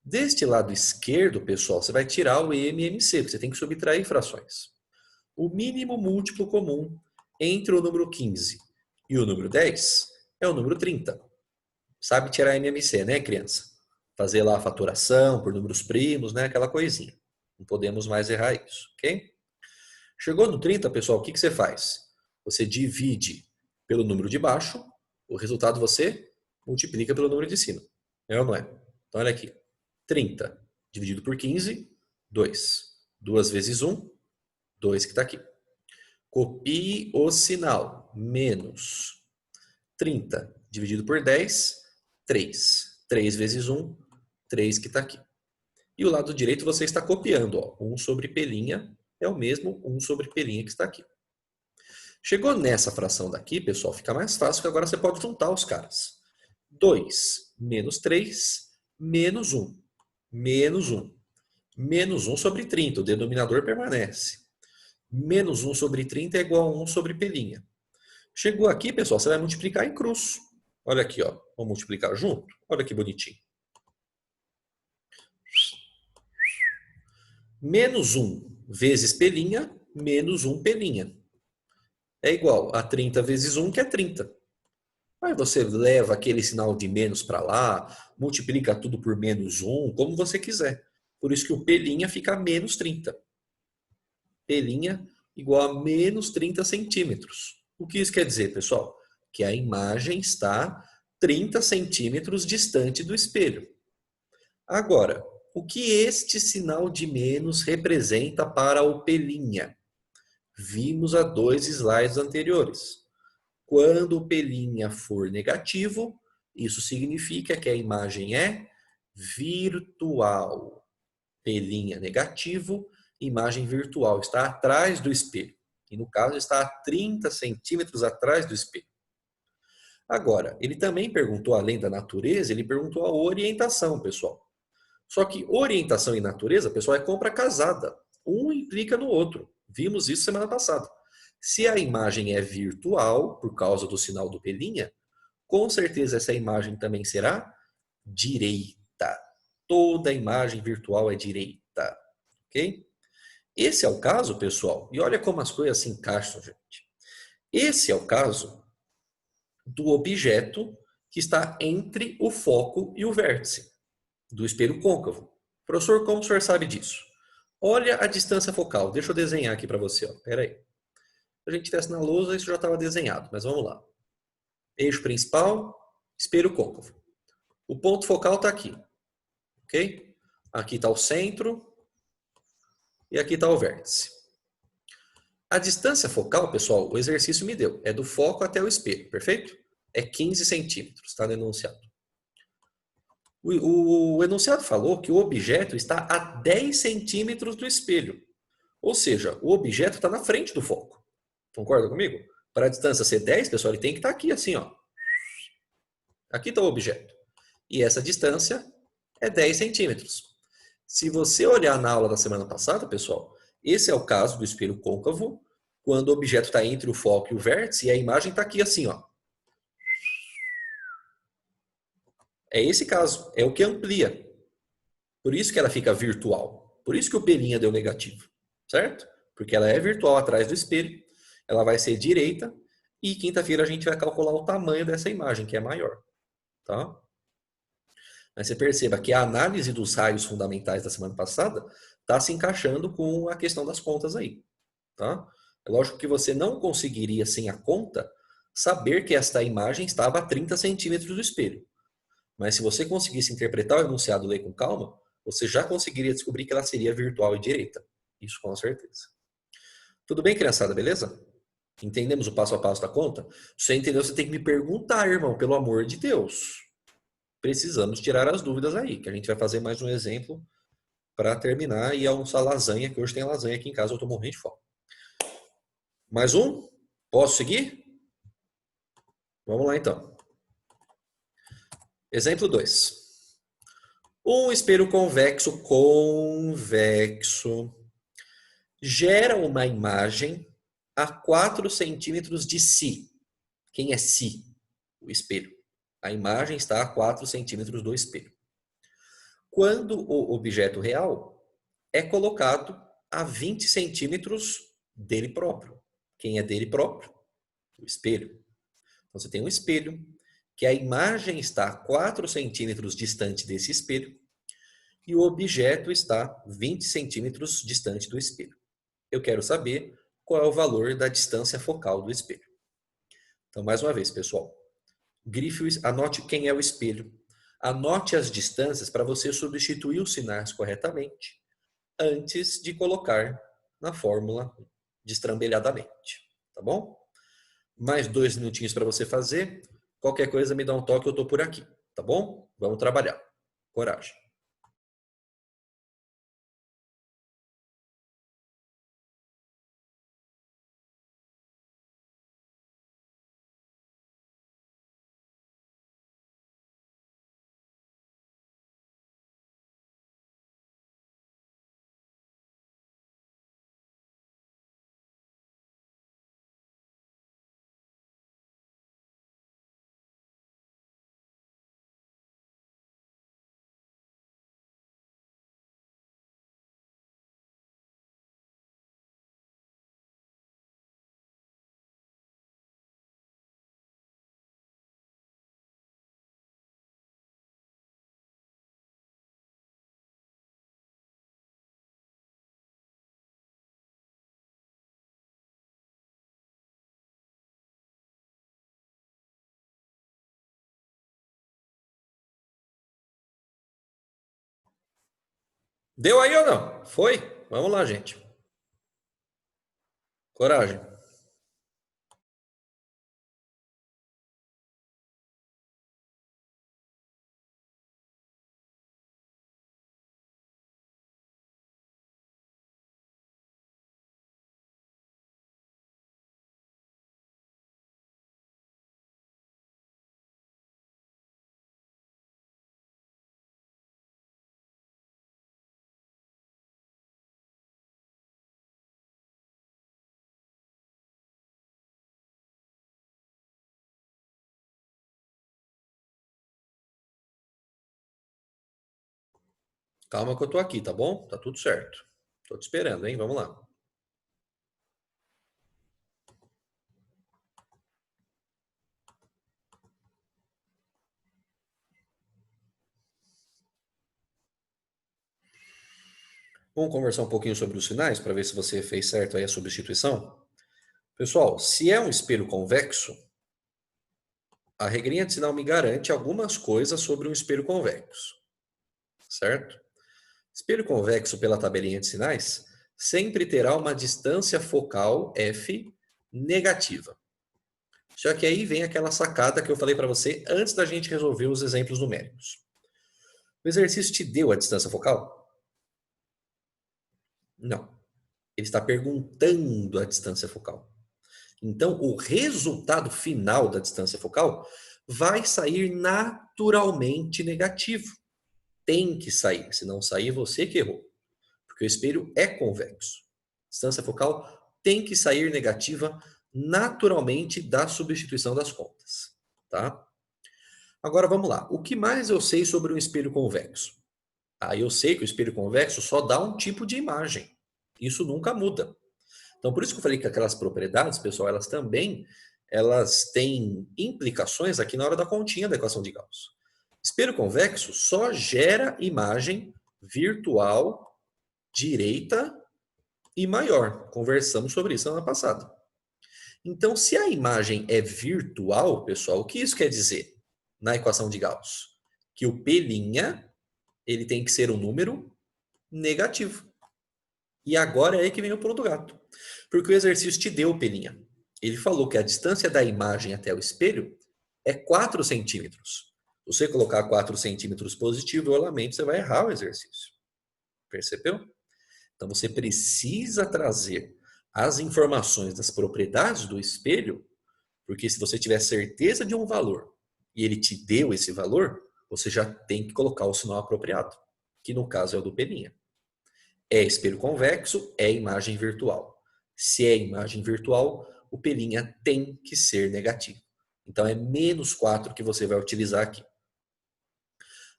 Deste lado esquerdo, pessoal, você vai tirar o MMC, porque você tem que subtrair frações. O mínimo múltiplo comum entre o número 15 e o número 10 é o número 30. Sabe tirar MMC, né, criança? Fazer lá a faturação por números primos, né, aquela coisinha. Não podemos mais errar isso, ok? Chegou no 30, pessoal, o que você faz? Você divide pelo número de baixo, o resultado você multiplica pelo número de cima. É ou não é? Então, olha aqui. 30 dividido por 15, 2. 2 vezes 1, 2 que está aqui. Copie o sinal. Menos 30 dividido por 10, 3. 3 vezes 1, 3 que está aqui. E o lado direito você está copiando. Ó. 1 sobre pelinha é o mesmo 1 sobre pelinha que está aqui. Chegou nessa fração daqui, pessoal, fica mais fácil que agora você pode juntar os caras. 2 menos 3 menos 1. Menos 1. Menos 1 sobre 30, o denominador permanece. Menos 1 sobre 30 é igual a 1 sobre pelinha. Chegou aqui, pessoal, você vai multiplicar em cruz. Olha aqui, ó. Vamos multiplicar junto? Olha que bonitinho. Menos 1 vezes pelinha, menos 1 pelinha. É igual a 30 vezes 1, que é 30. Aí você leva aquele sinal de menos para lá, multiplica tudo por menos 1, como você quiser. Por isso que o pelinha fica menos 30. Pelinha igual a menos 30 centímetros. O que isso quer dizer, pessoal? Que a imagem está 30 centímetros distante do espelho. Agora, o que este sinal de menos representa para o pelinha? Vimos há 2 slides anteriores. Quando o pelinha for negativo, isso significa que a imagem é virtual. Pelinha negativo, imagem virtual, está atrás do espelho. E no caso está a 30 centímetros atrás do espelho. Agora, ele também perguntou, além da natureza, ele perguntou a orientação, pessoal. Só que orientação e natureza, pessoal, é compra casada. Um implica no outro. Vimos isso semana passada. Se a imagem é virtual, por causa do sinal do pelinha, com certeza essa imagem também será direita. Toda imagem virtual é direita. Ok? Esse é o caso, pessoal, e olha como as coisas se encaixam, gente. Esse é o caso do objeto que está entre o foco e o vértice do espelho côncavo. Professor, como o senhor sabe disso? Olha a distância focal. Deixa eu desenhar aqui para você. Espera aí. Se a gente tivesse na lousa, isso já estava desenhado, mas vamos lá. Eixo principal, espelho côncavo. O ponto focal está aqui. Ok? Aqui está o centro e aqui está o vértice. A distância focal, pessoal, o exercício me deu. É do foco até o espelho, perfeito? É 15 centímetros, está no enunciado. O enunciado falou que o objeto está a 10 centímetros do espelho. Ou seja, o objeto está na frente do foco. Concorda comigo? Para a distância ser 10, pessoal, ele tem que estar aqui assim, ó. Aqui está o objeto. E essa distância é 10 centímetros. Se você olhar na aula da semana passada, pessoal, esse é o caso do espelho côncavo, quando o objeto está entre o foco e o vértice e a imagem está aqui assim, ó. É esse caso, é o que amplia. Por isso que ela fica virtual. Por isso que o pelinha deu negativo, certo? Porque ela é virtual atrás do espelho, ela vai ser direita e quinta-feira a gente vai calcular o tamanho dessa imagem, que é maior, tá? Mas você perceba que a análise dos raios fundamentais da semana passada está se encaixando com a questão das contas aí, tá? É lógico que você não conseguiria, sem a conta, saber que esta imagem estava a 30 centímetros do espelho. Mas se você conseguisse interpretar o enunciado e ler com calma, você já conseguiria descobrir que ela seria virtual e direita. Isso com certeza. Tudo bem, criançada, beleza? Entendemos o passo a passo da conta? Se você entendeu, você tem que me perguntar, irmão, pelo amor de Deus. Precisamos tirar as dúvidas aí, que a gente vai fazer mais um exemplo para terminar e almoçar lasanha, que hoje tem lasanha aqui em casa, eu estou morrendo de fome. Mais um? Posso seguir? Vamos lá então. Exemplo 2. Um espelho convexo gera uma imagem a 4 centímetros de si. Quem é si? O espelho. A imagem está a 4 centímetros do espelho. Quando o objeto real é colocado a 20 centímetros dele próprio. Quem é dele próprio? O espelho. Então você tem um espelho que a imagem está a 4 centímetros distante desse espelho e o objeto está 20 centímetros distante do espelho. Eu quero saber qual é o valor da distância focal do espelho. Então, mais uma vez, pessoal, anote quem é o espelho, anote as distâncias para você substituir os sinais corretamente antes de colocar na fórmula destrambelhadamente. tá bom? Mais 2 minutinhos para você fazer. Qualquer coisa me dá um toque, eu estou por aqui, tá bom? Vamos trabalhar. Coragem. Deu aí ou não? Foi? Vamos lá, gente. Coragem. Calma que eu tô aqui, tá bom? Tá tudo certo. Tô te esperando, hein? Vamos lá. Vamos conversar um pouquinho sobre os sinais para ver se você fez certo aí a substituição? Pessoal, se é um espelho convexo, a regrinha de sinal me garante algumas coisas sobre um espelho convexo, certo? Espelho convexo pela tabelinha de sinais sempre terá uma distância focal f negativa. Só que aí vem aquela sacada que eu falei para você antes da gente resolver os exemplos numéricos. O exercício te deu a distância focal? Não. Ele está perguntando a distância focal. Então, o resultado final da distância focal vai sair naturalmente negativo. Tem que sair. Se não sair, você que errou. Porque o espelho é convexo. Distância focal tem que sair negativa naturalmente da substituição das contas. Tá? Agora vamos lá. O que mais eu sei sobre um espelho convexo? Eu sei que o espelho convexo só dá um tipo de imagem. Isso nunca muda. Então, por isso que eu falei que aquelas propriedades, pessoal, elas têm implicações aqui na hora da continha da equação de Gauss. Espelho convexo só gera imagem virtual direita e maior. Conversamos sobre isso na passada. Então, se a imagem é virtual, pessoal, o que isso quer dizer na equação de Gauss? Que o P' ele tem que ser um número negativo. E agora é aí que vem o pulo do gato. Porque o exercício te deu, Pelinha. Ele falou que a distância da imagem até o espelho é 4 centímetros. Se você colocar 4 centímetros positivo, eu lamento, você vai errar o exercício. Percebeu? Então você precisa trazer as informações das propriedades do espelho, porque se você tiver certeza de um valor e ele te deu esse valor, você já tem que colocar o sinal apropriado, que no caso é o do Pelinha. É espelho convexo, é imagem virtual. Se é imagem virtual, o Pelinha tem que ser negativo. Então é menos 4 que você vai utilizar aqui.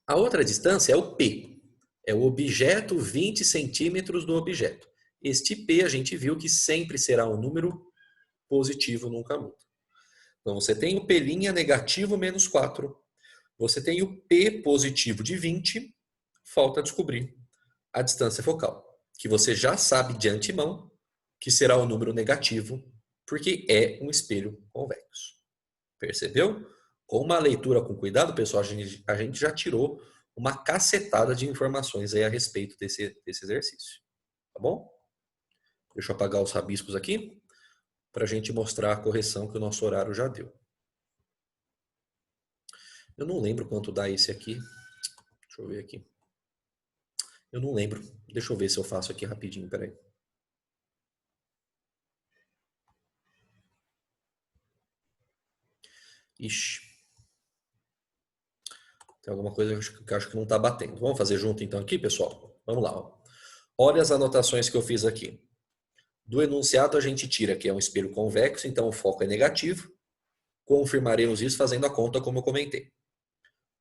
A outra distância é o P. É o objeto 20 centímetros do objeto. Este P a gente viu que sempre será um número positivo, nunca muda. Então você tem o Pelinha negativo menos 4. Você tem o P positivo de 20. Falta descobrir a distância focal, que você já sabe de antemão que será o número negativo, porque é um espelho convexo. Percebeu? Com uma leitura com cuidado, pessoal, a gente já tirou uma cacetada de informações aí a respeito desse exercício. Tá bom? Deixa eu apagar os rabiscos aqui. para a gente mostrar a correção que o nosso horário já deu. Eu não lembro quanto dá esse aqui. Deixa eu ver aqui. Eu não lembro. Deixa eu ver se eu faço aqui rapidinho, peraí. Ixi. Tem alguma coisa que eu acho que não está batendo. Vamos fazer junto então aqui, pessoal? Vamos lá. Ó. Olha as anotações que eu fiz aqui. Do enunciado a gente tira que é um espelho convexo, então o foco é negativo. Confirmaremos isso fazendo a conta como eu comentei.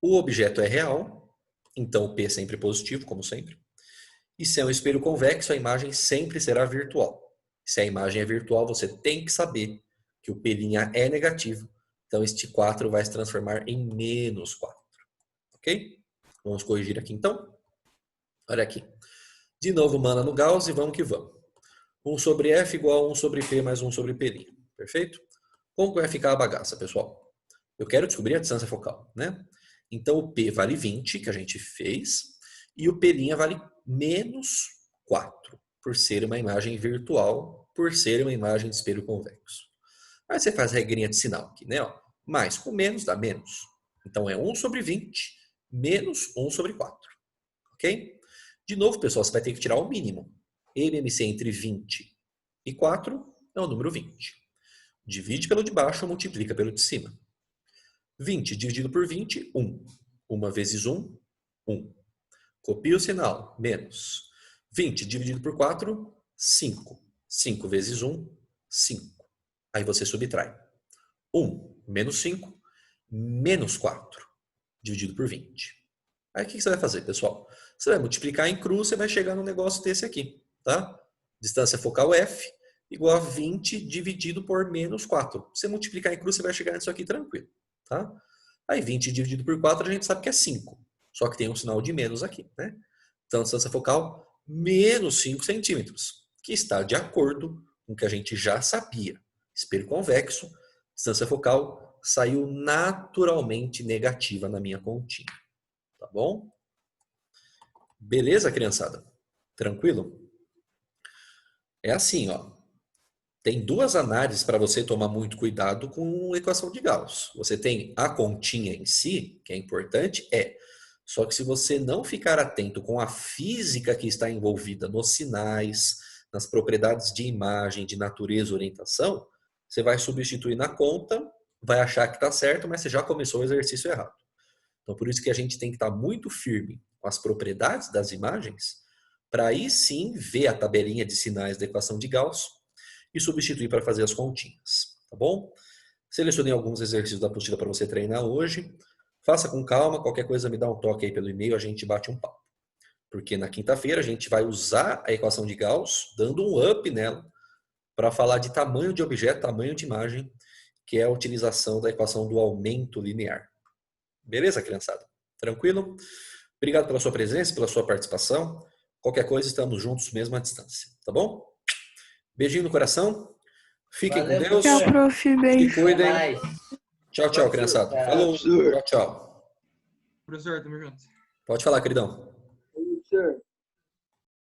O objeto é real, então o P é sempre positivo, como sempre. E se é um espelho convexo, a imagem sempre será virtual. Se a imagem é virtual, você tem que saber que o P' é negativo. Então este 4 vai se transformar em menos 4. Ok? Vamos corrigir aqui então. Olha aqui. De novo, mana no Gauss e vamos que vamos. 1 sobre F igual a 1 sobre P mais 1 sobre P'. Perfeito? Como vai ficar a bagaça, pessoal? Eu quero descobrir a distância focal, né? Então o P vale 20, que a gente fez, e o P' vale menos 4, por ser uma imagem virtual, por ser uma imagem de espelho convexo. Aí você faz a regrinha de sinal aqui, né? Ó, mais com menos dá menos. Então é 1 sobre 20 menos 1 sobre 4. Ok? De novo, pessoal, você vai ter que tirar o mínimo. MMC entre 20 e 4 é o número 20. Divide pelo de baixo, multiplica pelo de cima. 20 dividido por 20, 1. 1 vezes 1, 1. Copia o sinal, menos. 20 dividido por 4, 5. 5 vezes 1, 5. Aí você subtrai. 1 menos 5, menos 4, dividido por 20. Aí o que você vai fazer, pessoal? Você vai multiplicar em cruz, você vai chegar num negócio desse aqui, tá? Distância focal F igual a 20 dividido por menos 4. Se você multiplicar em cruz, você vai chegar nisso aqui tranquilo, tá? Aí 20 dividido por 4 a gente sabe que é 5. Só que tem um sinal de menos aqui, né? Então, distância focal menos 5 centímetros, que está de acordo com o que a gente já sabia. Espelho convexo, distância focal saiu naturalmente negativa na minha continha. Tá bom? Beleza, criançada? Tranquilo? É assim, ó. Tem duas análises para você tomar muito cuidado com a equação de Gauss. Você tem a continha em si, que é importante, Só que se você não ficar atento com a física que está envolvida nos sinais, nas propriedades de imagem, de natureza, orientação, você vai substituir na conta, vai achar que está certo, mas você já começou o exercício errado. Então, por isso que a gente tem que estar muito firme com as propriedades das imagens, para aí sim ver a tabelinha de sinais da equação de Gauss e substituir para fazer as continhas, tá bom? Selecionei alguns exercícios da apostila para você treinar hoje. Faça com calma, qualquer coisa me dá um toque aí pelo e-mail, a gente bate um papo. Porque na quinta-feira a gente vai usar a equação de Gauss, dando um up nela, para falar de tamanho de objeto, tamanho de imagem, que é a utilização da equação do aumento linear. Beleza, criançada? Tranquilo? Obrigado pela sua presença, pela sua participação. Qualquer coisa, estamos juntos mesmo à distância, tá bom? Beijinho no coração. Fiquem com Deus. Tchau, prof. Beijo. Se cuidem. Tchau, tchau, criançada. Falou. Tchau, tchau. Professor, tamo junto. Pode falar, queridão. Professor.